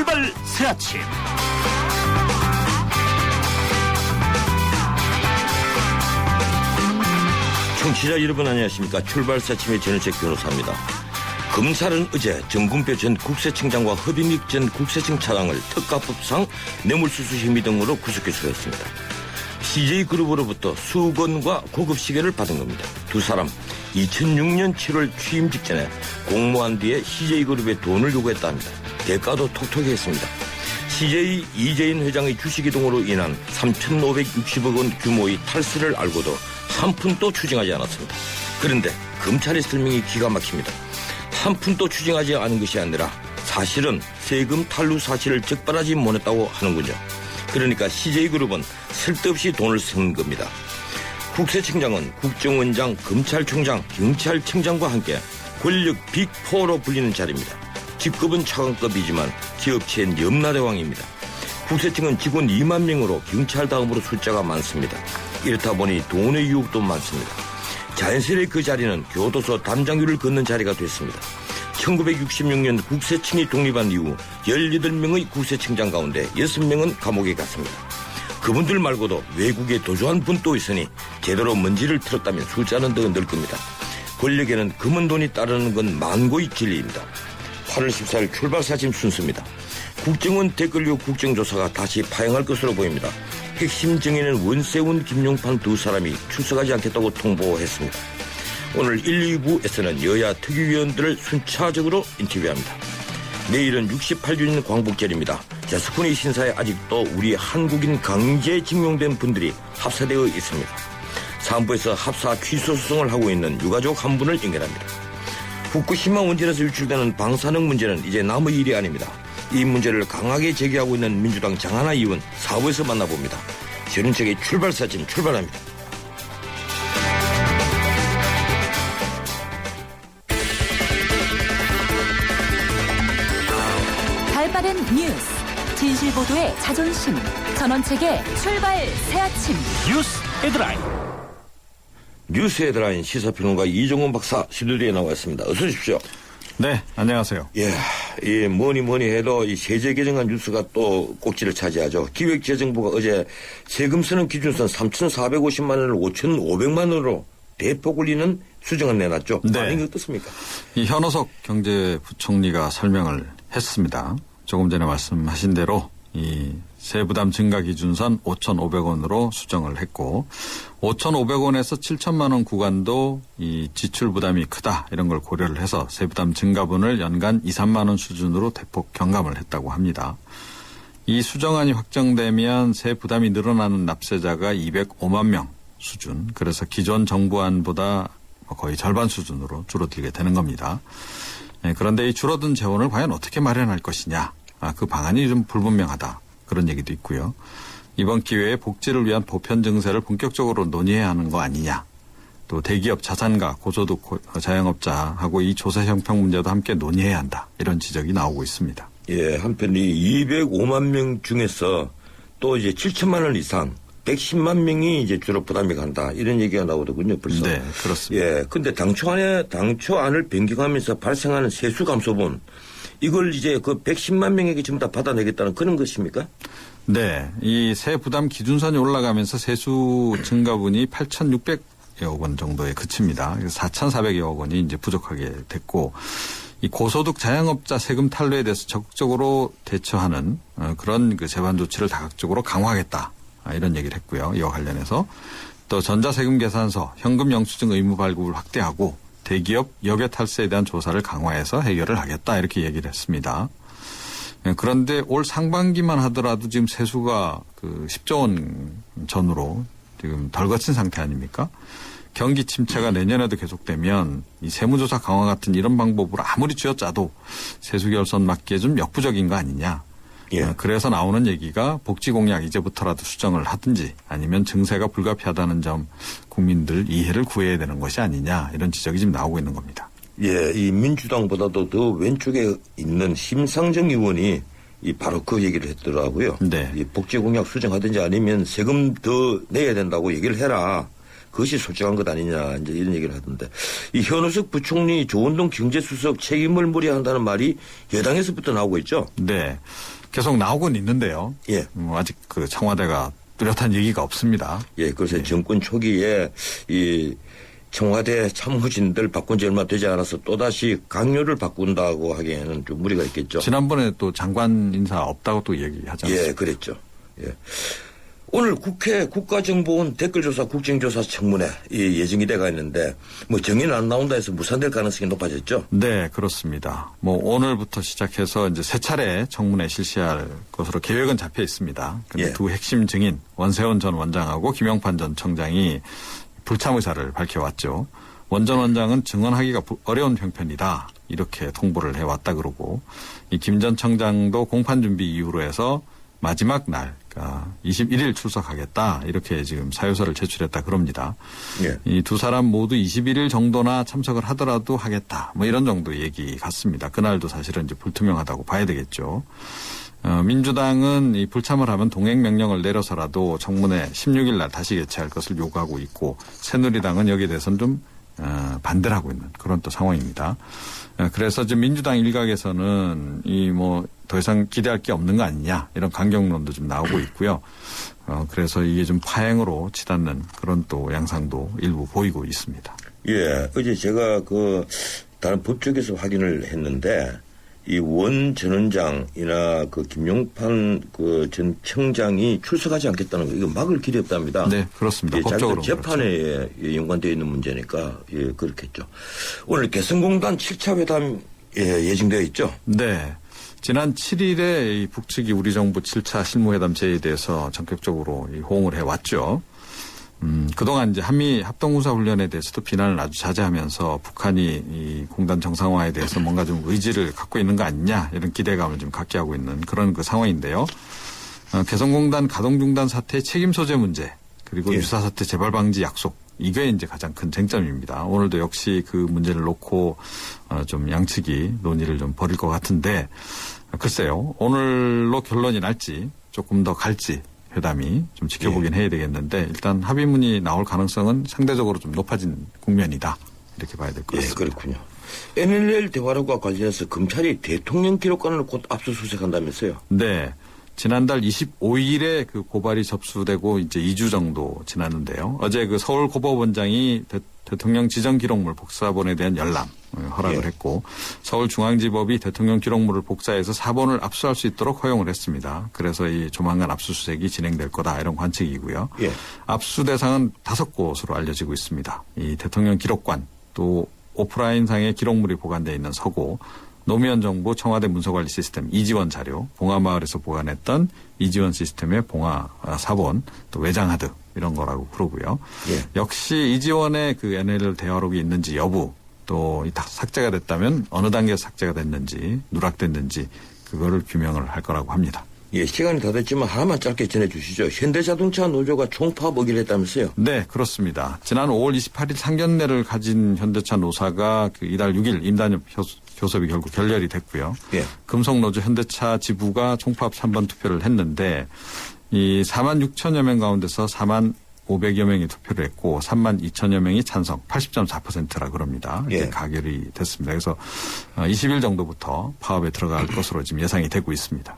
출발 새아침. 청취자 여러분 안녕하십니까. 출발 새아침의 전현책 변호사입니다. 검찰은 어제 정군표 전 국세청장과 허빙익 전 국세청 차장을 특가법상 뇌물수수 혐의 등으로 구속 기소했습니다. CJ그룹으로부터 수건과 고급 시계를 받은 겁니다. 두 사람 2006년 7월 취임 직전에 공모한 뒤에 CJ그룹에 돈을 요구했답니다. 대가도 톡톡히 했습니다. CJ 이재인 회장의 주식이동으로 인한 3,560억 원 규모의 탈세를 알고도 한 푼도 추징하지 않았습니다. 그런데 검찰의 설명이 기가 막힙니다. 한 푼도 추징하지 않은 것이 아니라 사실은 세금 탈루 사실을 적발하지 못했다고 하는군요. 그러니까 CJ그룹은 쓸데없이 돈을 쓴 겁니다. 국세청장은 국정원장, 검찰총장, 경찰청장과 함께 권력 빅4로 불리는 자리입니다. 직급은 차관급이지만 기업체는 염라대왕입니다. 국세청은 직원 2만 명으로 경찰 다음으로 숫자가 많습니다. 이렇다 보니 돈의 유혹도 많습니다. 자연스레 그 자리는 교도소 담장유를 걷는 자리가 됐습니다. 1966년 국세청이 독립한 이후 18명의 국세청장 가운데 6명은 감옥에 갔습니다. 그분들 말고도 외국에 도주한 분도 있으니 제대로 먼지를 틀었다면 숫자는 더 늘 겁니다. 권력에는 검은 돈이 따르는 건 만고의 진리입니다. 8월 14일 출발 사진 순서입니다. 국정원 댓글류 국정조사가 다시 파행할 것으로 보입니다. 핵심 정의는 원세훈, 김용판 두 사람이 출석하지 않겠다고 통보했습니다. 오늘 1, 2부에서는 여야 특위위원들을 순차적으로 인터뷰합니다. 내일은 68주년 광복절입니다. 스쿠니 신사에 아직도 우리 한국인 강제 징용된 분들이 합사되어 있습니다. 3부에서 합사 취소 소송을 하고 있는 유가족 한 분을 연결합니다. 후쿠시마 원전에서 유출되는 방사능 문제는 이제 남의 일이 아닙니다. 이 문제를 강하게 제기하고 있는 민주당 장하나 의원 4부에서 만나봅니다. 전인책의 출발사진 출발합니다. 발빠른 뉴스, 진실보도의 자존심, 전원책의 출발 새아침. 뉴스 헤드라인. 뉴스 헤드라인 시사평론가 이종훈 박사 스튜디오에 나와 있습니다. 어서 오십시오. 네, 안녕하세요. 예, 뭐니 해도 이 세제 개정안 뉴스가 또 꼭지를 차지하죠. 기획재정부가 어제 세금 쓰는 기준선 3,450만 원을 5,500만 원으로 대폭 올리는 수정안 내놨죠. 네. 반응이 어떻습니까? 이 현호석 경제부총리가 설명을 했습니다. 조금 전에 말씀하신 대로 이 세부담 증가 기준선 5,500원으로 수정을 했고 5,500원에서 7천만 원 구간도 이 지출 부담이 크다 이런 걸 고려를 해서 세부담 증가분을 연간 2, 3만 원 수준으로 대폭 경감을 했다고 합니다. 이 수정안이 확정되면 세부담이 늘어나는 납세자가 205만 명 수준, 그래서 기존 정부안보다 거의 절반 수준으로 줄어들게 되는 겁니다. 그런데 이 줄어든 재원을 과연 어떻게 마련할 것이냐, 그 방안이 좀 불분명하다. 그런 얘기도 있고요. 이번 기회에 복지를 위한 보편 증세를 본격적으로 논의해야 하는 거 아니냐. 또 대기업 자산가 고소득 자영업자하고 이 조세 형평 문제도 함께 논의해야 한다. 이런 지적이 나오고 있습니다. 예, 한편 이 205만 명 중에서 또 이제 7천만 원 이상 110만 명이 이제 주로 부담이 간다. 이런 얘기가 나오더군요, 벌써. 네, 그렇습니다. 예, 근데 당초안을 변경하면서 발생하는 세수 감소분, 이걸 이제 그 110만 명에게 전부 다 받아내겠다는 그런 것입니까? 네. 이 세부담 기준선이 올라가면서 세수 증가분이 8,600여 원 정도에 그칩니다. 4,400여 원이 이제 부족하게 됐고, 이 고소득 자영업자 세금 탈루에 대해서 적극적으로 대처하는 그런 그 재반 조치를 다각적으로 강화하겠다. 이런 얘기를 했고요. 이와 관련해서 또 전자세금 계산서, 현금 영수증 의무 발급을 확대하고 대기업 역외 탈세에 대한 조사를 강화해서 해결을 하겠다 이렇게 얘기를 했습니다. 그런데 올 상반기만 하더라도 지금 세수가 그 10조 원 전후로 지금 덜 거친 상태 아닙니까? 경기 침체가 내년에도 계속되면 이 세무조사 강화 같은 이런 방법으로 아무리 쥐어짜도 세수 결선 막기에 좀 역부족인 거 아니냐. 예. 그래서 나오는 얘기가 복지 공약 이제부터라도 수정을 하든지 아니면 증세가 불가피하다는 점 국민들 이해를 구해야 되는 것이 아니냐 이런 지적이 지금 나오고 있는 겁니다. 예, 이 민주당보다도 더 왼쪽에 있는 심상정 의원이 바로 그 얘기를 했더라고요. 네. 이 복지 공약 수정하든지 아니면 세금 더 내야 된다고 얘기를 해라. 그것이 솔직한 것 아니냐 이제 이런 얘기를 하던데 이 현우석 부총리 조원동 경제수석 책임을 물어야 한다는 말이 여당에서부터 나오고 있죠. 네, 계속 나오곤 있는데요. 예. 아직 그 청와대가 뚜렷한 얘기가 없습니다. 예, 그래서 정권 초기에 이 청와대 참모진들 바꾼 지 얼마 되지 않아서 또다시 강요를 바꾼다고 하기에는 좀 무리가 있겠죠. 지난번에 또 장관 인사 없다고 또 얘기하지 않습니까? 예, 그랬죠. 예. 오늘 국회 국가정보원 댓글조사 국정조사 청문회 예정이 돼가 있는데 뭐 정의는 안 나온다 해서 무산될 가능성이 높아졌죠. 네, 그렇습니다. 뭐 오늘부터 시작해서 이제 세 차례 청문회 실시할 것으로 계획은 잡혀 있습니다. 근데 예. 두 핵심 증인 원세훈 전 원장하고 김영판 전 청장이 불참 의사를 밝혀왔죠. 원 전 원장은 증언하기가 어려운 형편이다 이렇게 통보를 해왔다 그러고 이 김 전 청장도 공판 준비 이후로 해서 마지막 날, 그러니까 21일 출석하겠다 이렇게 지금 사유서를 제출했다 그럽니다. 예. 이 두 사람 모두 21일 정도나 참석을 하더라도 하겠다 뭐 이런 정도 얘기 같습니다. 그날도 사실은 이제 불투명하다고 봐야 되겠죠. 민주당은 이 불참을 하면 동행 명령을 내려서라도 청문회 16일 날 다시 개최할 것을 요구하고 있고 새누리당은 여기에 대해서는 좀 반대를 하고 있는 그런 또 상황입니다. 그래서 지금 민주당 일각에서는 이 뭐 더 이상 기대할 게 없는 거 아니냐 이런 강경론도 좀 나오고 있고요. 그래서 이게 좀 파행으로 치닫는 그런 또 양상도 일부 보이고 있습니다. 예, 어제 제가 다른 법조계에서 확인을 했는데 이 원 전 원장이나 김용판 전 청장이 출석하지 않겠다는 거 이거 막을 길이 없답니다. 네, 그렇습니다. 예, 법적으로 재판에 그렇죠. 연관되어 있는 문제니까 예, 그렇겠죠. 오늘 개성공단 7차 회담 예정되어 있죠. 네. 지난 7일에 이 북측이 우리 정부 7차 실무회담 제의에 대해서 전격적으로 호응을 해왔죠. 그동안 이제 한미 합동군사훈련에 대해서도 비난을 아주 자제하면서 북한이 이 공단 정상화에 대해서 뭔가 좀 의지를 갖고 있는 거 아니냐 이런 기대감을 좀 갖게 하고 있는 그런 그 상황인데요. 개성공단 가동중단 사태의 책임 소재 문제 그리고 예. 유사 사태 재발 방지 약속 이게 이제 가장 큰 쟁점입니다. 오늘도 역시 그 문제를 놓고 좀 양측이 논의를 좀 벌일 것 같은데 글쎄요. 오늘로 결론이 날지 조금 더 갈지 회담이 좀 지켜보긴 해야 되겠는데 일단 합의문이 나올 가능성은 상대적으로 좀 높아진 국면이다. 이렇게 봐야 될 것 같습니다. 예, 그렇군요. NLL 대화록과 관련해서 검찰이 대통령 기록관을 곧 압수수색한다면서요? 네. 지난달 25일에 그 고발이 접수되고 이제 2주 정도 지났는데요. 어제 그 서울 고법원장이 대통령 지정 기록물 복사본에 대한 열람 허락을 예. 했고 서울중앙지법이 대통령 기록물을 복사해서 사본을 압수할 수 있도록 허용을 했습니다. 그래서 이 조만간 압수수색이 진행될 거다 이런 관측이고요. 예. 압수 대상은 5곳으로 알려지고 있습니다. 이 대통령 기록관 또 오프라인상의 기록물이 보관되어 있는 서고 노무현 정부 청와대 문서관리 시스템 이지원 자료, 봉화마을에서 보관했던 이지원 시스템의 봉화 사본, 또 외장하드 이런 거라고 그러고요. 예. 역시 이지원의 그 NLL 대화록이 있는지 여부, 또 삭제가 됐다면 어느 단계에서 삭제가 됐는지 누락됐는지 그거를 규명을 할 거라고 합니다. 예, 시간이 다 됐지만 하나만 짧게 전해주시죠. 현대자동차 노조가 총파업 의기를 했다면서요? 네, 그렇습니다. 지난 5월 28일 상견례를 가진 현대차 노사가 이달 6일 임단협 교섭이 결국 결렬이 됐고요. 예. 금속노조 현대차 지부가 총파업 3번 투표를 했는데 이 4만 6천여 명 가운데서 4만 500여 명이 투표를 했고 3만 2천여 명이 찬성 80.4%라 그럽니다. 이게 예. 가결이 됐습니다. 그래서 20일 정도부터 파업에 들어갈 것으로 지금 예상이 되고 있습니다.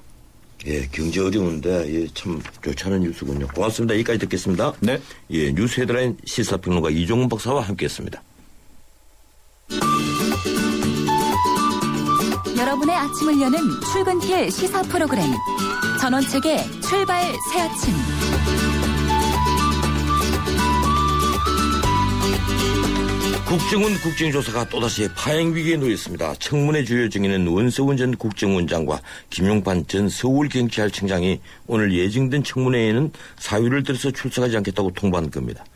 예, 경제 어려운데 예, 참 좋지 않은 뉴스군요. 고맙습니다. 여기까지 듣겠습니다. 네. 예, 뉴스 헤드라인 시사평론가 이종훈 박사와 함께했습니다. 여러분의 아침을 여는 출근길 시사 프로그램 전원책의 출발 새아침. 국정원 국정조사가 또다시 파행 위기에 놓였습니다. 청문회 주요 증인은 원세훈 전 국정원장과 김용판 전 서울경찰청장이 오늘 예정된 청문회에는 사유를 들어서 출석하지 않겠다고 통보한 겁니다.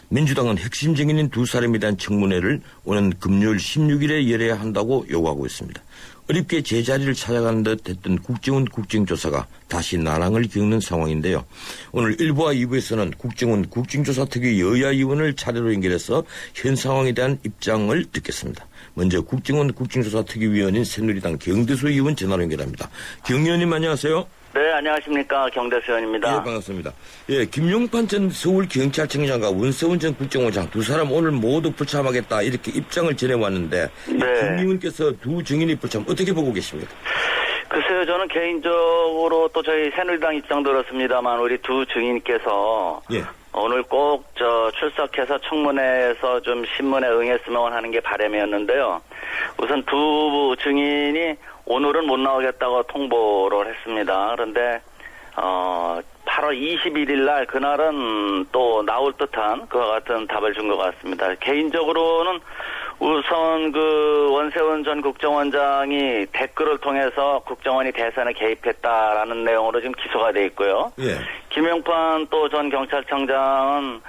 민주당은 핵심 증인인 두 사람에 대한 청문회를 오는 금요일 16일에 열어야 한다고 요구하고 있습니다. 어렵게 제자리를 찾아가는 듯 했던 국정원 국정조사가 다시 난항을 겪는 상황인데요. 오늘 1부와 2부에서는 국정원 국정조사 특위 여야 의원을 차례로 연결해서 현 상황에 대한 입장을 듣겠습니다. 먼저 국정원 국정조사 특위위원인 새누리당 경대수 의원 전화로 연결합니다. 경 의원님 안녕하세요. 네, 안녕하십니까. 경대수원입니다. 예, 반갑습니다. 예, 김용판 전 서울경찰청장과 원세훈 전 국정원장 두 사람 오늘 모두 불참하겠다 이렇게 입장을 전해왔는데 네. 김 의원께서 두 증인이 불참 어떻게 보고 계십니까? 글쎄요, 저는 개인적으로 또 저희 새누리당 입장도 그렇습니다만 우리 두 증인께서 예. 오늘 꼭 출석해서 청문회에서 좀 신문에 응했으면 하는 게 바람이었는데요. 우선 두 증인이 오늘은 못 나오겠다고 통보를 했습니다. 그런데 8월 21일 날 그날은 또 나올 듯한 그와 같은 답을 준 것 같습니다. 개인적으로는 우선 그 원세훈 전 국정원장이 댓글을 통해서 국정원이 대선에 개입했다라는 내용으로 지금 기소가 돼 있고요. 예. 김용판 또 전 경찰청장은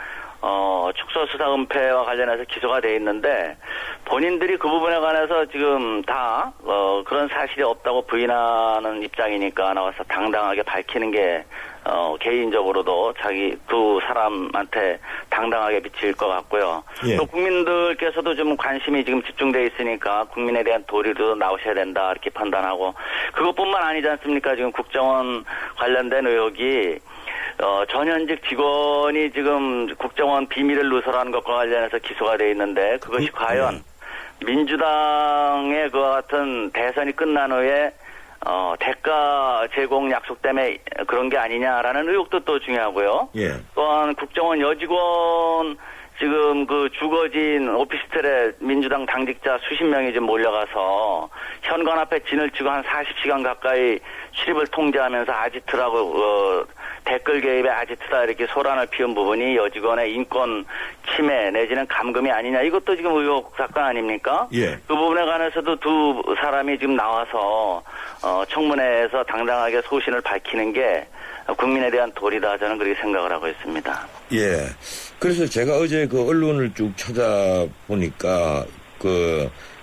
축소수사 은폐와 관련해서 기소가 돼 있는데 본인들이 그 부분에 관해서 지금 다 그런 사실이 없다고 부인하는 입장이니까 나와서 당당하게 밝히는 게 개인적으로도 자기 두 사람한테 당당하게 비칠 것 같고요. 예. 또 국민들께서도 좀 관심이 지금 집중돼 있으니까 국민에 대한 도리도 나오셔야 된다 이렇게 판단하고 그것뿐만 아니지 않습니까? 지금 국정원 관련된 의혹이 전현직 직원이 지금 국정원 비밀을 누설한 것과 관련해서 기소가 돼 있는데 그것이 과연 민주당의 그와 같은 대선이 끝난 후에 대가 제공 약속 때문에 그런 게 아니냐라는 의혹도 또 중요하고요. 예. 또한 국정원 여직원 지금 그 주거진 오피스텔에 민주당 당직자 수십 명이 좀 몰려가서 현관 앞에 진을 치고 한 40시간 가까이 출입을 통제하면서 아지트라고 댓글 개입의 아지트다 이렇게 소란을 피운 부분이 여직원의 인권 침해 내지는 감금이 아니냐 이것도 지금 의혹 사건 아닙니까? 예. 그 부분에 관해서도 두 사람이 지금 나와서 청문회에서 당당하게 소신을 밝히는 게 국민에 대한 도리다 저는 그렇게 생각을 하고 있습니다. 예. 그래서 제가 어제 그 언론을 쭉 찾아보니까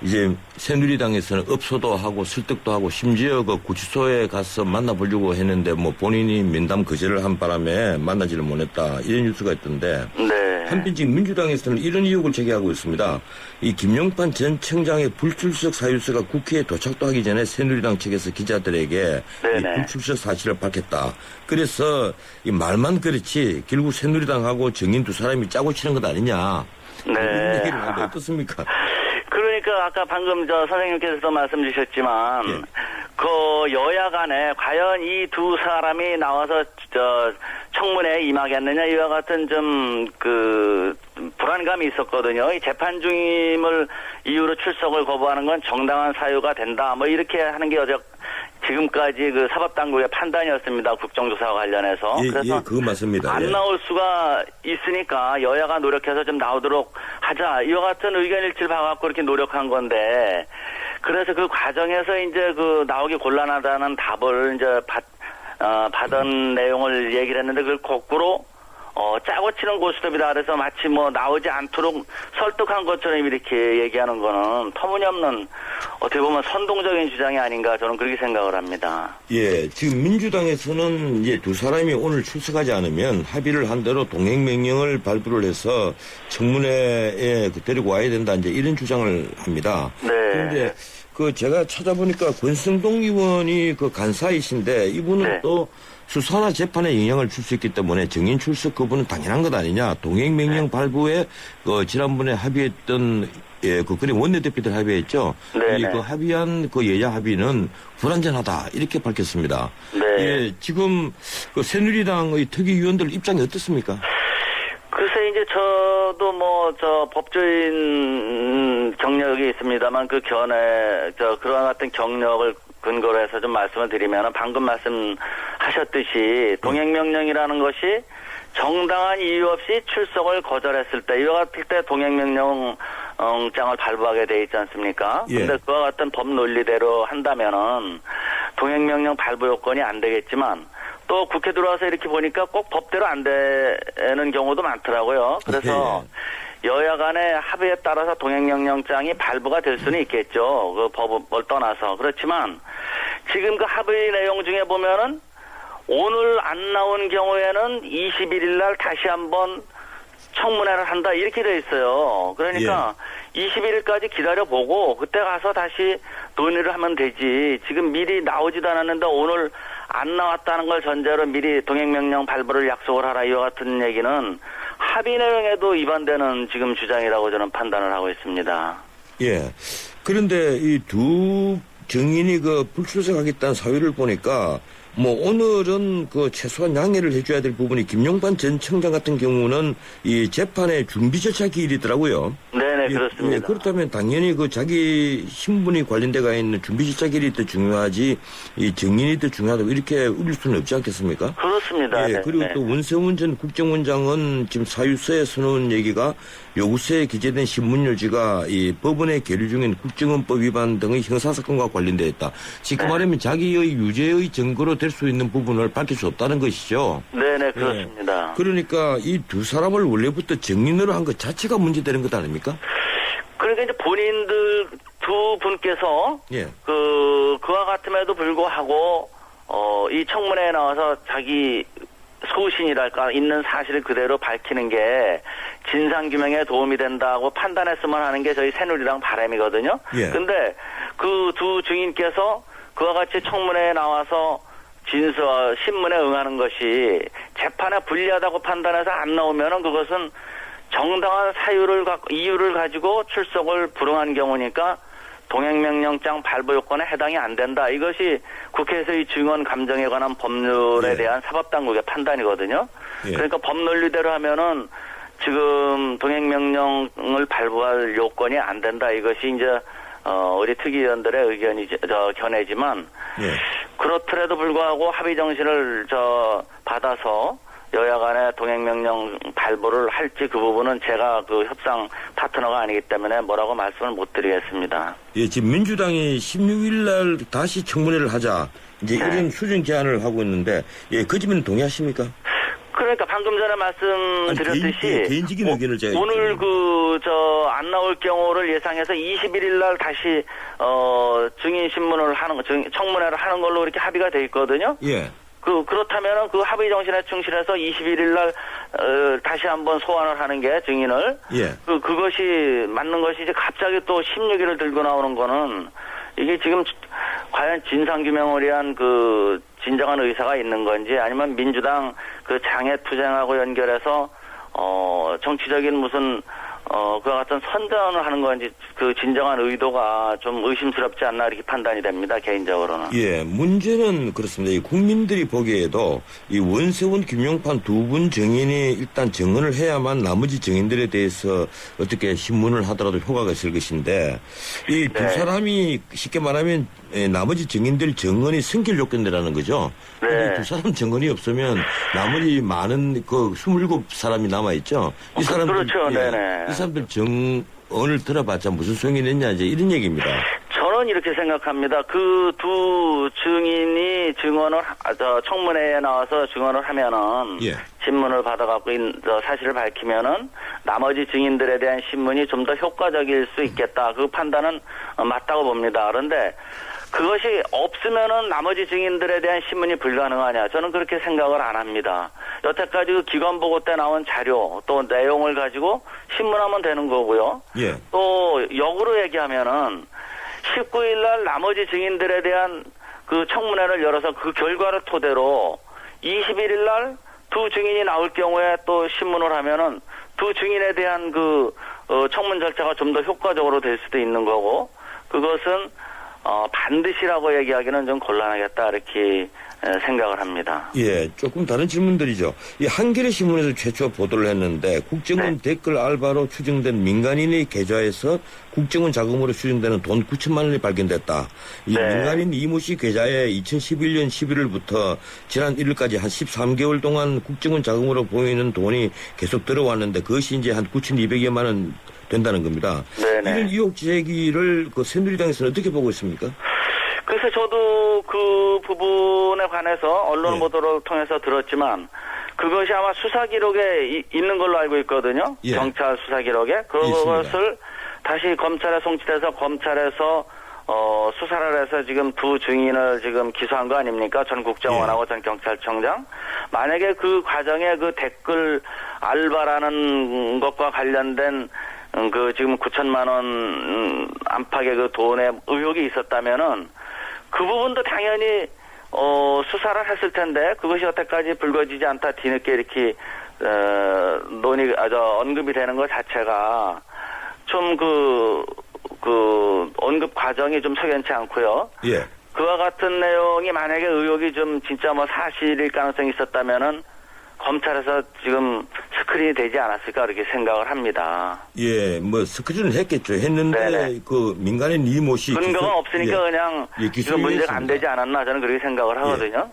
이제 새누리당에서는 업소도 하고 설득도 하고 심지어 그 구치소에 가서 만나보려고 했는데 뭐 본인이 면담 거절을 한 바람에 만나지를 못했다 이런 뉴스가 있던데. 네. 한편 지금 민주당에서는 이런 의혹을 제기하고 있습니다. 이 김용판 전 청장의 불출석 사유서가 국회에 도착도 하기 전에 새누리당 측에서 기자들에게 이 불출석 사실을 밝혔다. 그래서 이 말만 그렇지 결국 새누리당하고 정인 두 사람이 짜고 치는 것 아니냐. 네. 이런 얘기를 하는데 어떻습니까? 그러니까 아까 방금 선생님께서도 말씀 주셨지만 예. 그 여야 간에 과연 이 두 사람이 나와서 청문회에 임하겠느냐 이와 같은 좀 불안감이 있었거든요. 이 재판 중임을 이유로 출석을 거부하는 건 정당한 사유가 된다. 뭐 이렇게 하는 게 지금까지 그 사법당국의 판단이었습니다. 국정조사와 관련해서. 예, 그래서 그거 맞습니다. 안 예. 나올 수가 있으니까 여야가 노력해서 좀 나오도록 하자. 이와 같은 의견 일치를 봐갖고 이렇게 노력한 건데 그래서 그 과정에서 이제 나오기 곤란하다는 답을 이제 받은 내용을 얘기를 했는데 그걸 거꾸로 짜고 치는 고스톱이다 그래서 마치 나오지 않도록 설득한 것처럼 이렇게 얘기하는 거는 터무니없는 어떻게 보면 선동적인 주장이 아닌가 저는 그렇게 생각을 합니다. 예, 지금 민주당에서는 이제 두 사람이 오늘 출석하지 않으면 합의를 한 대로 동행명령을 발부를 해서 청문회에 데리고 와야 된다 이제 이런 주장을 합니다. 네. 그런데 제가 찾아보니까 권성동 의원이 간사이신데 이분은 네. 또 수사나 재판에 영향을 줄 수 있기 때문에 정인 출석 거부는 당연한 것 아니냐. 동행명령 발부에 지난번에 합의했던 그래 원내대표들 합의했죠. 네. 이 합의한 여야 합의는 불완전하다 이렇게 밝혔습니다. 네. 예, 지금 새누리당의 특위위원들 입장이 어떻습니까? 글쎄 이제 저도 법조인 경력이 있습니다만 그 견해 그런 같은 경력을 근거로 해서 좀 말씀을 드리면 방금 말씀하셨듯이 동행명령이라는 것이 정당한 이유 없이 출석을 거절했을 때 이와 같을 때 동행명령장을 발부하게 돼 있지 않습니까? 예. 근데 그와 같은 법 논리대로 한다면은 동행명령 발부 요건이 안 되겠지만 또 국회 들어와서 이렇게 보니까 꼭 법대로 안 되는 경우도 많더라고요. 그래서 여야 간의 합의에 따라서 동행명령장이 발부가 될 수는 있겠죠. 그 법을 떠나서. 그렇지만 지금 그 합의 내용 중에 보면은 오늘 안 나온 경우에는 21일 날 다시 한번 청문회를 한다 이렇게 돼 있어요. 그러니까 21일까지 기다려보고 그때 가서 다시 논의를 하면 되지. 지금 미리 나오지도 않았는데 오늘 안 나왔다는 걸 전제로 미리 동행명령 발부를 약속을 하라 이와 같은 얘기는 합의 내용에도 위반되는 지금 주장이라고 저는 판단을 하고 있습니다. 예. 그런데 이 두 증인이 그 불출석하겠다는 사유를 보니까 뭐 오늘은 그 최소한 양해를 해줘야 될 부분이 김용판 전 청장 같은 경우는 이 재판의 준비 절차 기일이더라고요. 네네, 예, 그렇습니다. 예, 그렇다면 당연히 그 자기 신분이 관련돼가 있는 준비 절차 기일이 더 중요하지 이 증인이 더 중요하다고 이렇게 우릴 수는 없지 않겠습니까? 그렇습니다. 예, 네, 그리고 네. 또 원세훈 전 국정원장은 지금 사유서에 써놓은 얘기가 요구서에 기재된 신문요지가 이 법원에 계류 중인 국정원법 위반 등의 형사사건과 관련되어 있다. 지금 말하면 자기의 유죄의 증거로 될 수 있는 부분을 밝힐 수 없다는 것이죠. 네네, 그렇습니다. 그러니까 이 두 사람을 원래부터 증인으로 한 것 자체가 문제되는 것 아닙니까? 그러니까 이제 본인들 두 분께서 예. 그와 같음에도 불구하고 이 청문회에 나와서 자기 소신이랄까 있는 사실을 그대로 밝히는 게 진상규명에 도움이 된다고 판단했으면 하는 게 저희 새누리당 바람이거든요. 예. 근데 그 두 증인께서 그와 같이 청문회에 나와서 신문에 응하는 것이 재판에 불리하다고 판단해서 안 나오면은 그것은 정당한 이유를 가지고 출석을 불응한 경우니까 동행명령장 발부 요건에 해당이 안 된다. 이것이 국회에서의 증언 감정에 관한 법률에 예. 대한 사법당국의 판단이거든요. 예. 그러니까 법 논리대로 하면은 지금 동행명령을 발부할 요건이 안 된다. 이것이 이제 우리 특위위원들의 견해지만 예. 그렇더라도 불구하고 합의 정신을 받아서 여야 간에 동행명령 발부를 할지 그 부분은 제가 그 협상 파트너가 아니기 때문에 뭐라고 말씀을 못 드리겠습니다. 예, 지금 민주당이 16일 날 다시 청문회를 하자 이제 네. 이런 수정 제안을 하고 있는데 예, 그 점은 동의하십니까? 그러니까 방금 전에 말씀드렸듯이 개인적인 의견을 제가 오늘 안 나올 경우를 예상해서 21일 날 다시 증인 신문을 청문회를 하는 걸로 이렇게 합의가 돼 있거든요. 예. 그렇다면은 그 합의 정신에 충실해서 21일 날 다시 한번 소환을 하는 게 증인을 예. 그것이 맞는 것이 이제 갑자기 또 16일을 들고 나오는 거는 이게 지금 과연 진상규명을 위한 그 진정한 의사가 있는 건지 아니면 민주당 그 장애 투쟁하고 연결해서 정치적인 무슨 그와 같은 선전을 하는 건지 그 진정한 의도가 좀 의심스럽지 않나 이렇게 판단이 됩니다. 개인적으로는. 예, 문제는 그렇습니다. 이 국민들이 보기에도 이 원세훈, 김용판 두 분 증인이 일단 증언을 해야만 나머지 증인들에 대해서 어떻게 신문을 하더라도 효과가 있을 것인데 이 두 네. 사람이 쉽게 말하면 나머지 증인들 증언이 승길 요건이라는 거죠. 네. 두 사람 증언이 없으면 나머지 많은 그 27사람이 남아있죠. 이 사람들, 그렇죠. 네네. 이 사람들 증언을 들어봤자 무슨 소용이 있느냐 이제 이런 얘기입니다. 저는 이렇게 생각합니다. 그 두 증인이 청문회에 나와서 증언을 하면은 예. 신문을 받아갖고 사실을 밝히면은 나머지 증인들에 대한 신문이 좀 더 효과적일 수 있겠다. 그 판단은 맞다고 봅니다. 그런데 그것이 없으면은 나머지 증인들에 대한 신문이 불가능하냐? 저는 그렇게 생각을 안 합니다. 여태까지 그 기관 보고 때 나온 자료 또 내용을 가지고 신문하면 되는 거고요. 예. 또 역으로 얘기하면은 19일 날 나머지 증인들에 대한 그 청문회를 열어서 그 결과를 토대로 21일 날 두 증인이 나올 경우에 또 신문을 하면은 두 증인에 대한 그 청문 절차가 좀 더 효과적으로 될 수도 있는 거고 그것은 반드시라고 얘기하기는 좀 곤란하겠다 이렇게 생각을 합니다. 예, 조금 다른 질문들이죠. 이 한겨레 신문에서 최초 보도를 했는데 국정원 댓글 알바로 추정된 민간인의 계좌에서 국정원 자금으로 추정되는 돈 9천만 원이 발견됐다. 이 네. 민간인 이모 씨 계좌에 2011년 11월부터 지난 1일까지 한 13개월 동안 국정원 자금으로 보이는 돈이 계속 들어왔는데 그것이 이제 한 9,200여만 원 된다는 겁니다. 네네. 이런 의혹 제기를 그 새누리당에서는 어떻게 보고 있습니까? 그래서 저도 그 부분에 관해서 언론 예. 보도를 통해서 들었지만 그것이 아마 수사 기록에 있는 걸로 알고 있거든요. 예. 경찰 수사 기록에 그것을 다시 검찰에 송치돼서 검찰에서 수사를 해서 지금 두 증인을 지금 기소한 거 아닙니까? 전 국정원하고 전 경찰청장. 만약에 그 과정에 그 댓글 알바라는 것과 관련된 그 지금 9천만 원 안팎의 그 돈의 의혹이 있었다면은 그 부분도 당연히 수사를 했을 텐데 그것이 여태까지 불거지지 않다 뒤늦게 이렇게 언급이 되는 것 자체가 좀 언급 과정이 좀 석연치 않고요. 예. 그와 같은 내용이 만약에 의혹이 좀 진짜 뭐 사실일 가능성이 있었다면은 검찰에서 지금 스크린이 되지 않았을까 그렇게 생각을 합니다. 예, 뭐 스크린을 했겠죠. 했는데 네네. 그 민간인 이모 씨 근거가 없으니까 그냥 지금 문제가 안 되지 않았나 저는 그렇게 생각을 하거든요.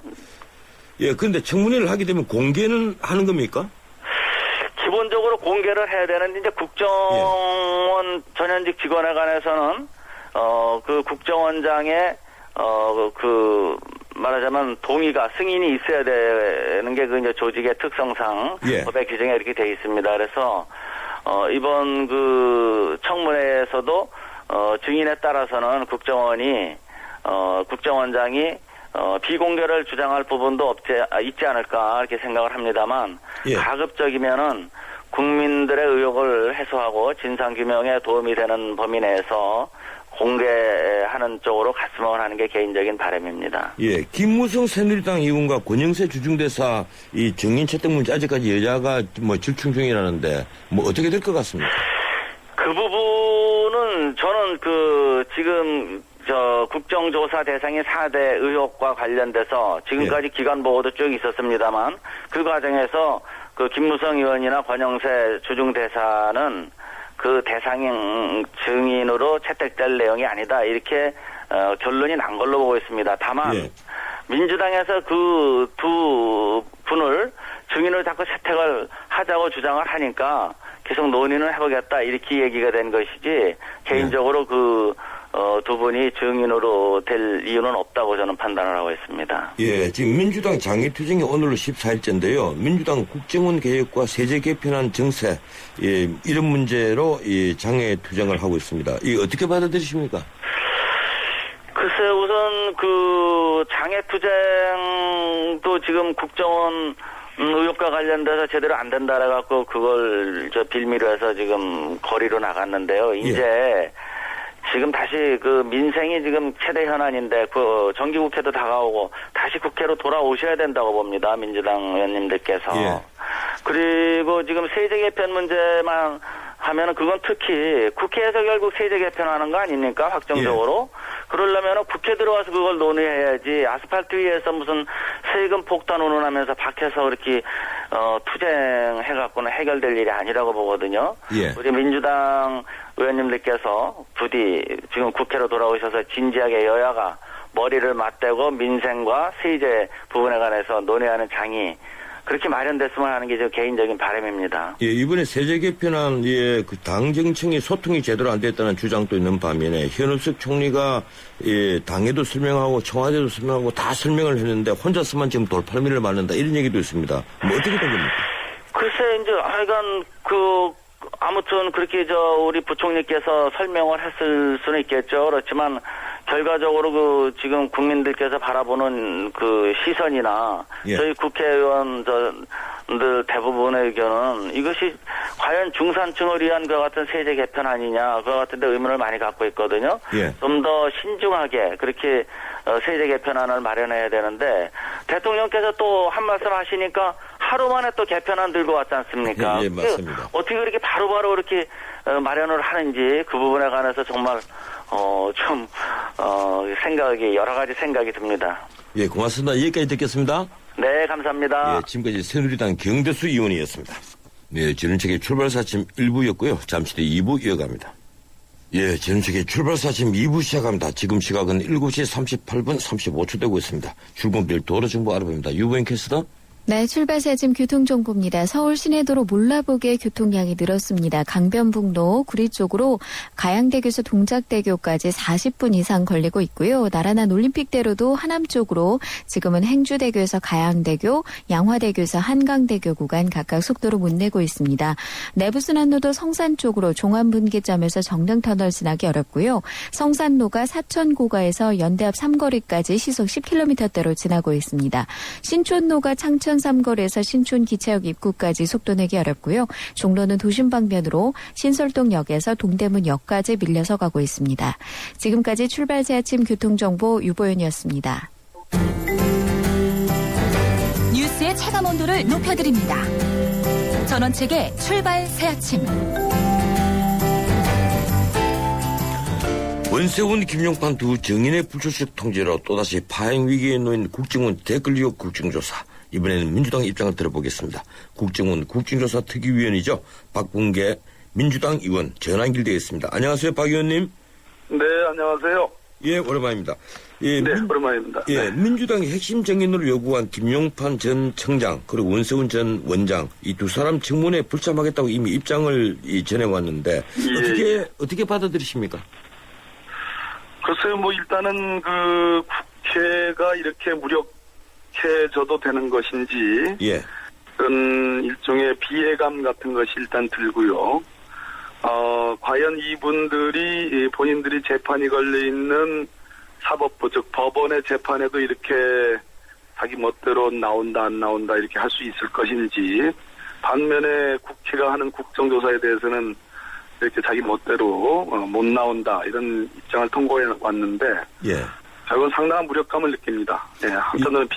예, 그런데 청문회를 하게 되면 공개는 하는 겁니까? 기본적으로 공개를 해야 되는데 이제 국정원 전현직 직원에 관해서는 그 국정원장의 말하자면 동의가 승인이 있어야 되는 게 그 이제 조직의 특성상 예. 법의 규정에 이렇게 돼 있습니다. 그래서 이번 그 청문회에서도 증인에 따라서는 국정원장이 비공개를 주장할 부분도 있지 않을까 이렇게 생각을 합니다만 예. 가급적이면은 국민들의 의혹을 해소하고 진상규명에 도움이 되는 범위 내에서 공개하는 쪽으로 갔으면 하는 게 개인적인 바람입니다. 예, 김무성 새누리당 의원과 권영세 주중대사 이 증인 채택 문제 아직까지 여야가 뭐 질충 중이라는데 뭐 어떻게 될 것 같습니까? 그 부분은 저는 지금 국정조사 대상인 4대 의혹과 관련돼서 지금까지 기관 보고도 쭉 있었습니다만 그 과정에서 그 김무성 의원이나 권영세 주중대사는 그 대상인 증인으로 채택될 내용이 아니다. 이렇게 결론이 난 걸로 보고 있습니다. 다만 예. 민주당에서 그 두 분을 증인으로 자꾸 채택을 하자고 주장을 하니까 계속 논의는 해보겠다. 이렇게 얘기가 된 것이지 개인적으로 두 분이 증인으로 될 이유는 없다고 저는 판단을 하고 있습니다. 예, 지금 민주당 장애투쟁이 오늘로 14일째인데요. 민주당 국정원 개혁과 세제 개편안 정세, 예, 이런 문제로 이 장애투쟁을 하고 있습니다. 이 어떻게 받아들이십니까? 글쎄, 우선 장애투쟁도 지금 국정원 의혹과 관련돼서 제대로 안 된다라 갖고 그걸 빌미로 해서 지금 거리로 나갔는데요. 이제 지금 다시 민생이 지금 최대 현안인데 정기국회도 다가오고 다시 국회로 돌아오셔야 된다고 봅니다. 민주당 의원님들께서. 예. 그리고 지금 세제 개편 문제만 하면은 그건 특히 국회에서 결국 세제 개편하는 거 아닙니까? 확정적으로. 그러려면은 국회 들어와서 그걸 논의해야지 아스팔트 위에서 무슨 세금 폭탄 운운하면서 밖에서 그렇게 투쟁해갖고는 해결될 일이 아니라고 보거든요. 예. 우리 민주당 의원님들께서 부디 지금 국회로 돌아오셔서 진지하게 여야가 머리를 맞대고 민생과 세제 부분에 관해서 논의하는 장이 그렇게 마련됐으면 하는 게 제 개인적인 바람입니다. 예, 이번에 세제 개편안, 예, 그 당정청의 소통이 제대로 안 됐다는 주장도 있는 반면에 현우석 총리가 예, 당에도 설명하고 청와대도 설명하고 다 설명을 했는데 혼자서만 지금 돌팔미를 맞는다 이런 얘기도 있습니다. 뭐 어떻게 된 겁니까? 글쎄, 이제 하여간 아무튼 그렇게 우리 부총리께서 설명을 했을 수는 있겠죠. 그렇지만 결과적으로 지금 국민들께서 바라보는 시선이나 예. 저희 국회의원들 대부분의 의견은 이것이 과연 중산층을 위한 그 같은 세제 개편 아니냐 그거 같은데 의문을 많이 갖고 있거든요. 예. 좀 더 신중하게 그렇게 세제 개편안을 마련해야 되는데 대통령께서 또 한 말씀 하시니까 하루 만에 또 개편안 들고 왔지 않습니까? 예, 맞습니다. 어떻게 그렇게 바로바로 이렇게 마련을 하는지 그 부분에 관해서 정말 여러 가지 생각이 듭니다. 예, 고맙습니다. 여기까지 듣겠습니다. 네, 감사합니다. 예, 지금까지 새누리당 경대수 의원이었습니다. 예, 지른책의 출발사침 1부였고요. 잠시 뒤 2부 이어갑니다. 예, 지른책의 출발사침 2부 시작합니다. 지금 시각은 7시 38분 35초 되고 있습니다. 출근길 도로정보 알아봅니다. 유보인 캐스터. 네, 출발사진 교통정보입니다. 서울 시내도로 몰라보게 교통량이 늘었습니다. 강변북로 구리 쪽으로 가양대교에서 동작대교까지 40분 이상 걸리고 있고요. 나란한 올림픽대로도 하남 쪽으로 지금은 행주대교에서 가양대교, 양화대교에서 한강대교 구간 각각 속도로 못 내고 있습니다. 내부순환로도 성산 쪽으로 종암분기점에서 정릉터널 지나기 어렵고요. 성산로가 사천고가에서 연대 앞 삼거리까지 시속 10km대로 지나고 있습니다. 신촌로가 창천 삼거리에서 신촌 기차역 입구까지 속도 내기 어렵고요. 종로는 도심 방면으로 신설동역에서 동대문역까지 밀려서 가고 있습니다. 지금까지 출발새 아침 교통정보 유보연이었습니다. 여러분의 체감 온도를 높여드립니다. 전원책의 출발 새 아침. 원세훈, 김용판 두 정인의 불출석 통제로 또다시 파행 위기에 놓인 국정원 댓글 의혹 국정조사. 이번에는 민주당 입장을 들어보겠습니다. 국정원 국정조사 특위위원이죠. 박bun계 민주당 의원 전화 연결되어 있습니다. 안녕하세요, 박 의원님. 네, 안녕하세요. 예, 오랜만입니다. 예, 네, 오랜만입니다. 예, 네. 민주당이 핵심 정인으로 요구한 김용판 전 청장 그리고 원세훈 전 원장 이 두 사람 청문회에 불참하겠다고 이미 입장을 전해왔는데 예. 어떻게 받아들이십니까? 글쎄요, 뭐 일단은 그 국회가 이렇게 무력해져도 되는 것인지 예. 그런 일종의 비애감 같은 것이 일단 들고요. 과연 이분들이 본인들이 재판이 걸려 있는 사법부 즉 법원의 재판에도 이렇게 자기 멋대로 나온다 안 나온다 이렇게 할 수 있을 것인지, 반면에 국회가 하는 국정조사에 대해서는 이렇게 자기 멋대로 못 나온다 이런 입장을 통보해 왔는데 예. 결국은 상당한 무력감을 느낍니다. 예, 한편으로는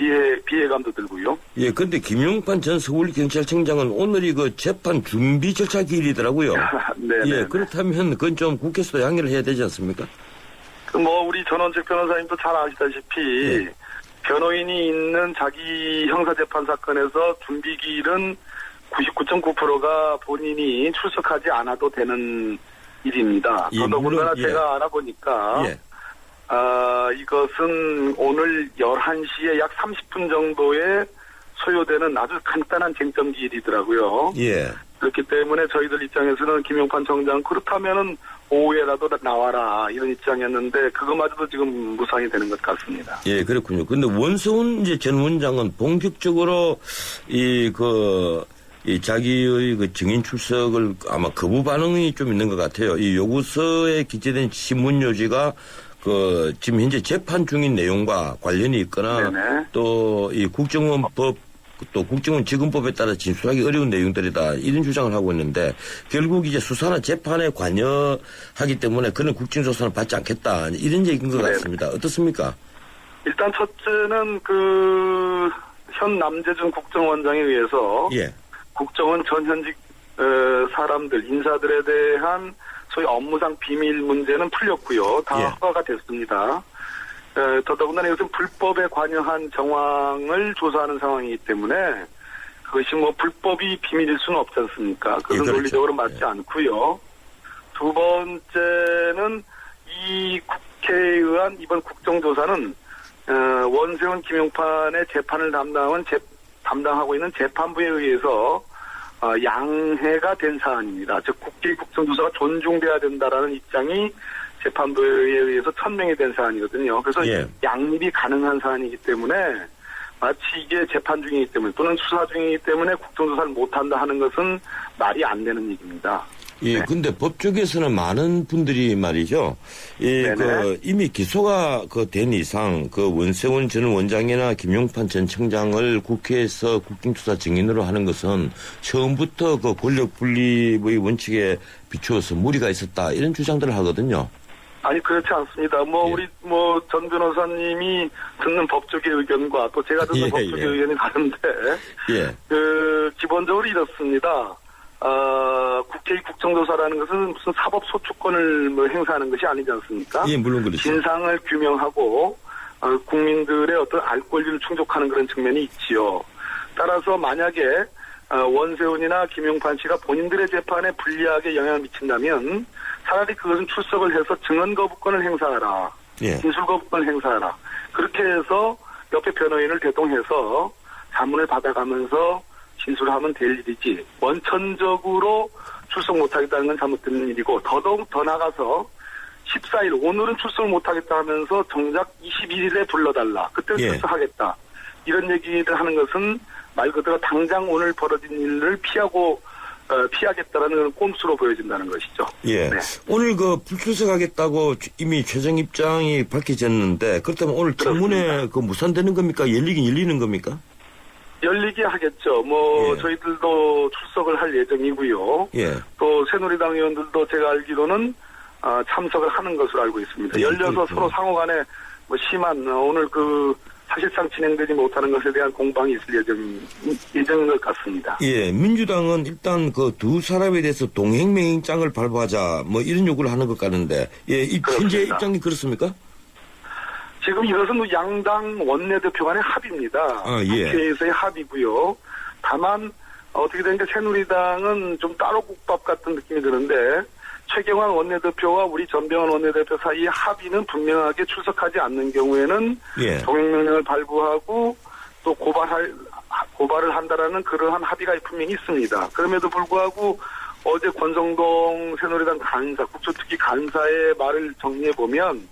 비애감도 들고요. 예, 근데 김용판 전 서울경찰청장은 오늘이 그 재판 준비 절차 기일이더라고요. 네. 예, 그렇다면 그건 좀 국회에서도 양해를 해야 되지 않습니까? 우리 전원책 변호사님도 잘 아시다시피 예. 변호인이 있는 자기 형사재판 사건에서 준비기일은 99.9%가 본인이 출석하지 않아도 되는 일입니다. 예, 더더군다나 물론, 예. 제가 알아보니까 예. 이것은 오늘 11시에 약 30분 정도에 소요되는 아주 간단한 쟁점기일이더라고요. 예. 그렇기 때문에 저희들 입장에서는 김용판 청장 그렇다면은 오후에라도 나와라 이런 입장이었는데 그거마저도 지금 무상이 되는 것 같습니다. 예, 그렇군요. 근데 원세훈 전 원장은 본격적으로 이 자기의 그 증인 출석을 아마 거부 반응이 좀 있는 것 같아요. 이 요구서에 기재된 신문 요지가 지금 현재 재판 중인 내용과 관련이 있거나 네네. 또 이 국정원법 또 국정원 지금법에 따라 진술하기 어려운 내용들이다 이런 주장을 하고 있는데 결국 이제 수사나 재판에 관여하기 때문에 그는 국정조사를 받지 않겠다 이런 얘기인 것 같습니다. 어떻습니까? 일단 첫째는 현 남재준 국정원장에 의해서 예. 국정원 전현직 사람들 인사들에 대한 소위 업무상 비밀 문제는 풀렸고요. 다 예. 허가가 됐습니다. 더더군다나 이것은 불법에 관여한 정황을 조사하는 상황이기 때문에 그것이 불법이 비밀일 수는 없지 않습니까? 그것은 예, 그렇죠. 논리적으로 맞지 예. 않고요. 두 번째는 이 국회에 의한 이번 국정조사는 원세훈 김용판의 재판을 담당하고 있는 재판부에 의해서 양해가 된 사안입니다. 즉 국회 국정조사가 존중돼야 된다라는 입장이 재판부에 의해서 천명이 된 사안이거든요. 그래서 예. 양립이 가능한 사안이기 때문에 마치 이게 재판 중이기 때문에 또는 수사 중이기 때문에 국정조사를 못한다 하는 것은 말이 안 되는 얘기입니다. 예, 네. 근데 법조계에서는 많은 분들이 말이죠. 이미 기소가 된 이상 원세훈 전 원장이나 김용판 전 청장을 국회에서 국정조사 증인으로 하는 것은 처음부터 권력 분립의 원칙에 비추어서 무리가 있었다 이런 주장들을 하거든요. 아니 그렇지 않습니다. 예. 우리 전 변호사님이 듣는 법조계 의견과 또 제가 듣는 예, 법조계 예. 의견이 다른데 예. 기본적으로 이렇습니다. 국회의 국정조사라는 것은 무슨 사법 소추권을 행사하는 것이 아니지 않습니까? 예, 물론 그렇죠. 진상을 규명하고 국민들의 어떤 알 권리를 충족하는 그런 측면이 있지요. 따라서 만약에 원세훈이나 김용판 씨가 본인들의 재판에 불리하게 영향을 미친다면 차라리 그것은 출석을 해서 증언 거부권을 행사하라. 예. 진술 거부권을 행사하라. 그렇게 해서 옆에 변호인을 대동해서 자문을 받아가면서 진술하면 될 일이지 원천적으로 출석 못하겠다는 건 잘못된 일이고 더더욱 더 나가서 14일 오늘은 출석 못하겠다 하면서 정작 21일에 불러달라. 그때 예. 출석하겠다. 이런 얘기를 하는 것은 말 그대로 당장 오늘 벌어진 일을 피하겠다라는 꼼수로 보여진다는 것이죠. 예. 네. 오늘 불출석하겠다고 이미 최종 입장이 밝혀졌는데 그렇다면 오늘 청문회 무산되는 겁니까? 열리는 겁니까? 열리게 하겠죠. 예. 저희들도 출석을 할 예정이고요. 예. 또 새누리당 의원들도 제가 알기로는 참석을 하는 것으로 알고 있습니다. 예, 열려서 그렇군요. 서로 상호간에 심한 오늘 사실상 진행되지 못하는 것에 대한 공방이 있을 예정인 것 같습니다. 예, 민주당은 일단 그 두 사람에 대해서 동행명령장을 발부하자 뭐 이런 요구를 하는 것 같은데, 예, 이 현재 그렇습니다. 입장이 그렇습니까? 지금 이것은 양당 원내대표 간의 합의입니다. 아, 예. 국회에서의 합의고요. 다만 어떻게 된 게 새누리당은 좀 따로 국밥 같은 느낌이 드는데 최경환 원내대표와 우리 전병헌 원내대표 사이의 합의는 분명하게 출석하지 않는 경우에는 예. 동행명령을 발부하고 또 고발을 한다라는 그러한 합의가 분명히 있습니다. 그럼에도 불구하고 어제 권성동 새누리당 간사, 국조특위 간사의 말을 정리해보면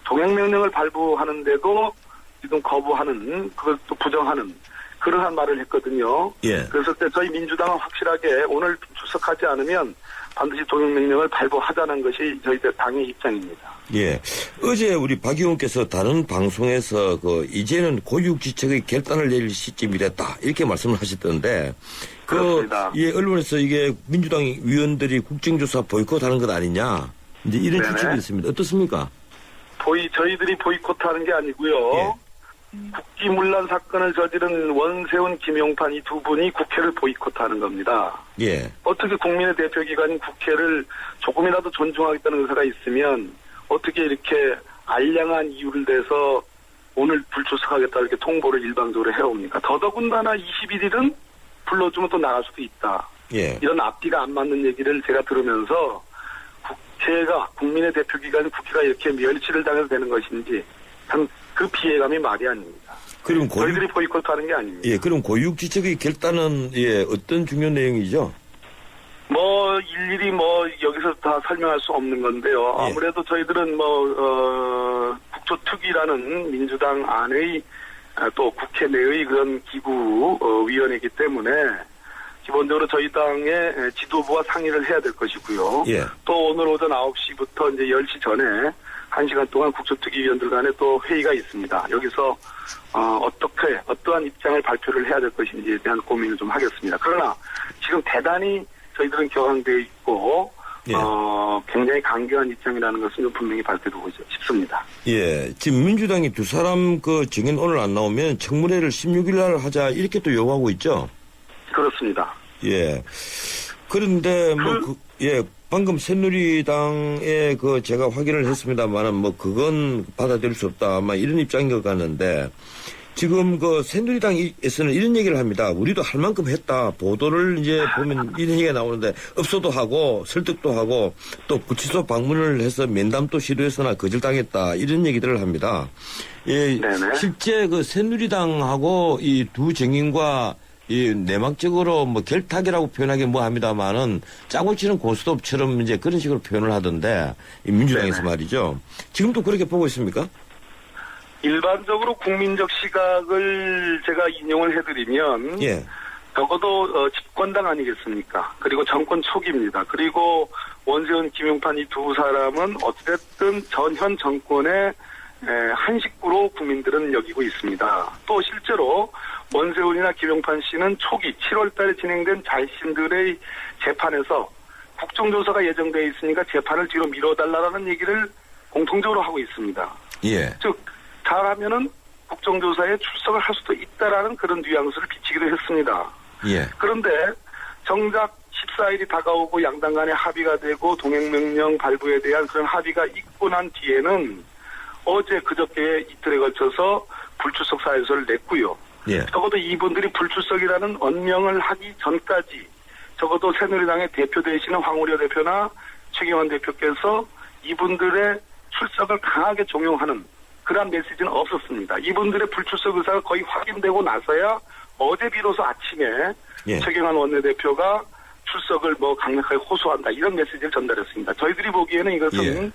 동행명령을 발부하는데도 지금 거부하는, 그것도 부정하는 그러한 말을 했거든요. 예. 그래서 저희 민주당은 확실하게 오늘 출석하지 않으면 반드시 동행명령을 발부하자는 것이 저희 당의 입장입니다. 예. 어제 우리 박 의원께서 다른 방송에서 이제는 고육지책의 결단을 내릴 시점이 됐다. 이렇게 말씀을 하셨던데. 그렇습니다. 예, 언론에서 이게 민주당 위원들이 국정조사 보이콧하는 것 아니냐. 이제 이런 네네. 추측이 있습니다. 어떻습니까? 저희들이 보이콧하는 게 아니고요. 예. 국기문란 사건을 저지른 원세훈, 김용판 이 두 분이 국회를 보이콧하는 겁니다. 예. 어떻게 국민의 대표기관인 국회를 조금이라도 존중하겠다는 의사가 있으면 어떻게 이렇게 알량한 이유를 대서 오늘 불출석하겠다 이렇게 통보를 일방적으로 해옵니까? 더더군다나 21일은 불러주면 또 나갈 수도 있다. 예. 이런 앞뒤가 안 맞는 얘기를 제가 들으면서 국회가 국민의 대표기관인 국회가 이렇게 멸치를 당해도 되는 것인지 참 그 피해감이 말이 아닙니다. 그럼 저희들이 보이콧하는 게 아닙니다. 예, 그럼 고육지책의 결단은 예, 어떤 중요 내용이죠? 일일이 여기서 다 설명할 수 없는 건데요. 예. 아무래도 저희들은 국조특위라는 민주당 안의 또 국회 내의 그런 기구 위원회이기 때문에 기본적으로 저희 당의 지도부와 상의를 해야 될 것이고요. 예. 또 오늘 오전 9시부터 이제 10시 전에 1시간 동안 국조특위 위원들 간에 또 회의가 있습니다. 여기서 어떠한 입장을 발표를 해야 될 것인지에 대한 고민을 좀 하겠습니다. 그러나 지금 대단히 저희들은 격앙되어 있고 예. 굉장히 강경한 입장이라는 것은 좀 분명히 밝혀두고 싶습니다. 예. 지금 민주당이 두 사람 증인 오늘 안 나오면 청문회를 16일 날 하자 이렇게 또 요구하고 있죠? 그렇습니다. 예. 그런데 예. 방금 새누리당에 제가 확인을 했습니다만은 그건 받아들일 수 없다. 아마 이런 입장인 것 같는데 지금 새누리당에서는 이런 얘기를 합니다. 우리도 할 만큼 했다. 보도를 이제 보면 이런 얘기가 나오는데 업소도 하고 설득도 하고 또 구치소 방문을 해서 면담도 시도했으나 거절당했다. 이런 얘기들을 합니다. 예. 네네. 실제 새누리당하고 이 두 정인과 이 내막적으로 결탁이라고 표현하기 합니다만은 짜고 치는 고스톱처럼 이제 그런 식으로 표현을 하던데 이 민주당에서 네네. 말이죠. 지금도 그렇게 보고 있습니까? 일반적으로 국민적 시각을 제가 인용을 해드리면 예. 적어도 집권당 아니겠습니까? 그리고 정권 초기입니다. 그리고 원세훈, 김용판 이 두 사람은 어쨌든 전현 정권의 한 식구로 국민들은 여기고 있습니다. 또 실제로 원세훈이나 김용판 씨는 초기 7월 달에 진행된 자신들의 재판에서 국정조사가 예정되어 있으니까 재판을 뒤로 미뤄달라는 얘기를 공통적으로 하고 있습니다. 예. 즉 잘하면은 국정조사에 출석을 할 수도 있다라는 그런 뉘앙스를 비치기도 했습니다. 예. 그런데 정작 14일이 다가오고 양당 간에 합의가 되고 동행명령 발부에 대한 그런 합의가 있고 난 뒤에는 어제 그저께 이틀에 걸쳐서 불출석 사유서를 냈고요. 예. 적어도 이분들이 불출석이라는 언명을 하기 전까지 적어도 새누리당의 대표 되시는 황우려 대표나 최경환 대표께서 이분들의 출석을 강하게 종용하는 그런 메시지는 없었습니다. 이분들의 불출석 의사가 거의 확인되고 나서야 어제 비로소 아침에 예. 최경환 원내대표가 출석을 강력하게 호소한다 이런 메시지를 전달했습니다. 저희들이 보기에는 이것은 예.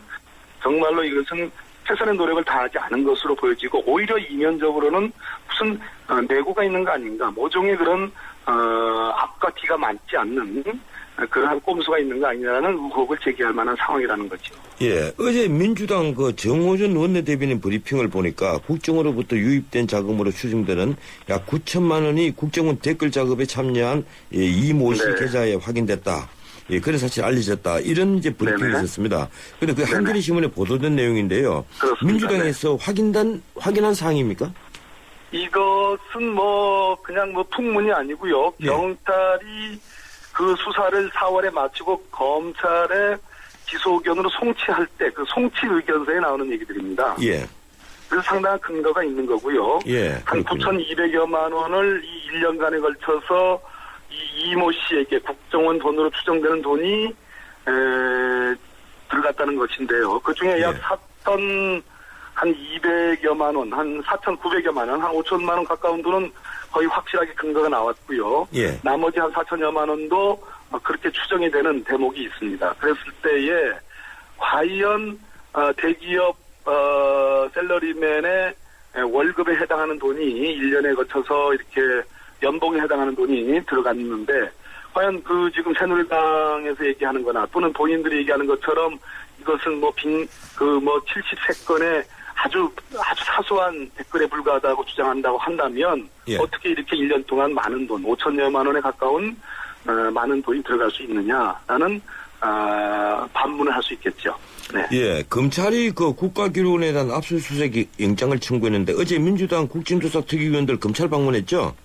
정말로 이것은 최선의 노력을 다하지 않은 것으로 보여지고 오히려 이면적으로는 무슨 내고가 있는 거 아닌가 모종의 그런 앞과 뒤가 맞지 않는 그러한 꼼수가 있는 거 아니냐는 의혹을 제기할 만한 상황이라는 거죠. 예. 어제 민주당 정호준 원내대변인 브리핑을 보니까 국정으로부터 유입된 자금으로 추정되는 약 9천만 원이 국정원 댓글 작업에 참여한 이모 씨 네. 계좌에 확인됐다. 예, 그런 사실 알려졌다. 이런 이제 브리핑이 네네. 있었습니다. 그런데 한겨레 신문에 보도된 내용인데요. 그렇습니다. 민주당에서 확인한 사항입니까? 이것은 뭐 그냥 뭐 풍문이 아니고요. 예. 경찰이 그 수사를 4월에 마치고 검찰의 기소 의견으로 송치할 때 그 송치 의견서에 나오는 얘기들입니다. 예. 그래서 상당한 근거가 있는 거고요. 예. 한 그렇군요. 9,200여만 원을 이 1년간에 걸쳐서 이 이모 씨에게 국정원 돈으로 추정되는 돈이 들어갔다는 것인데요. 그중에 약 예. 4천 한 200여만 원, 한 4,900여만 원, 한 5천만 원 가까운 돈은 거의 확실하게 근거가 나왔고요. 예. 나머지 한 4천여만 원도 그렇게 추정이 되는 대목이 있습니다. 그랬을 때에 과연 대기업 셀러리맨의 월급에 해당하는 돈이 1년에 거쳐서 이렇게 연봉에 해당하는 돈이 들어갔는데 과연 그 지금 새누리당에서 얘기하는 거나 또는 본인들이 얘기하는 것처럼 이것은 뭐 73건의 아주 사소한 댓글에 불과하다고 주장한다고 한다면 예. 어떻게 이렇게 1년 동안 많은 돈, 5천여만 원에 가까운 많은 돈이 들어갈 수 있느냐라는 반문을 할 수 있겠죠. 네. 예, 검찰이 그 국가기록원에 대한 압수수색 영장을 청구했는데 어제 민주당 국정조사 특위위원들 검찰 방문했죠?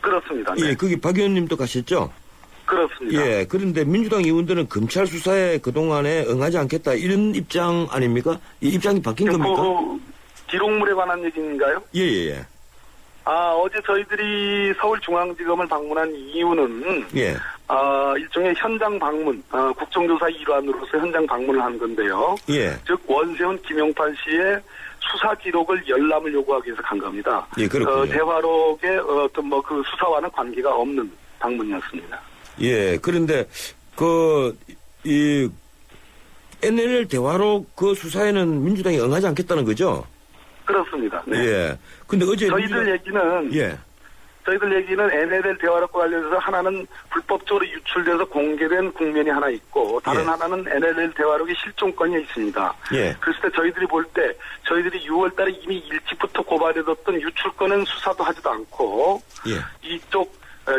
그렇습니다. 네. 예, 거기 박 의원님도 가셨죠? 그렇습니다. 예, 그런데 민주당 의원들은 검찰 수사에 그동안에 응하지 않겠다 이런 입장 아닙니까? 이 입장이 바뀐 겁니까? 그 기록물에 관한 얘기인가요? 예, 예, 예. 어제 저희들이 서울중앙지검을 방문한 이유는 예. 일종의 현장 방문, 국정조사 일환으로서 현장 방문을 한 건데요. 예. 즉 원세훈 김용판 씨의 수사 기록을 열람을 요구하기 위해서 간 겁니다. 예, 그렇군요. 대화록의 어떤 뭐 그 수사와는 관계가 없는 방문이었습니다. 예, 그런데 이 NLL 대화록 그 수사에는 민주당이 응하지 않겠다는 거죠? 그렇습니다. 네. 예. 근데 어제 저희들 얘기는 예. NLL 대화록과 관련해서 하나는 불법적으로 유출돼서 공개된 국면이 하나 있고 다른 예. 하나는 NLL 대화록이 실종건이 있습니다. 예. 그랬을 때 저희들이 볼 때 저희들이 6월 달에 이미 일찍부터 고발해뒀던 유출건은 수사도 하지도 않고 예. 이쪽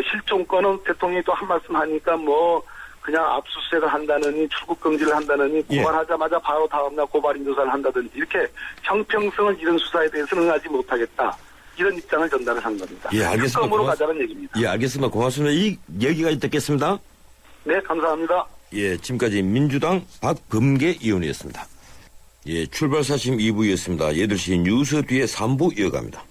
실종건은 대통령이 또 한 말씀 하니까 뭐 그냥 압수수색을 한다느니 출국 금지를 한다느니 예. 고발하자마자 바로 다음날 고발인 조사를 한다든지 이렇게 형평성을 잃은 수사에 대해서는 응하지 못하겠다. 이런 입장을 전달을 한 겁니다. 예, 알겠습니다. 특검으로 가자는 얘기입니다. 예, 알겠습니다. 고맙습니다. 이 얘기까지 듣겠습니다. 네, 감사합니다. 예, 지금까지 민주당 박범계 의원이었습니다. 예, 출발 사심 2부였습니다. 8시 뉴스 뒤에 3부 이어갑니다.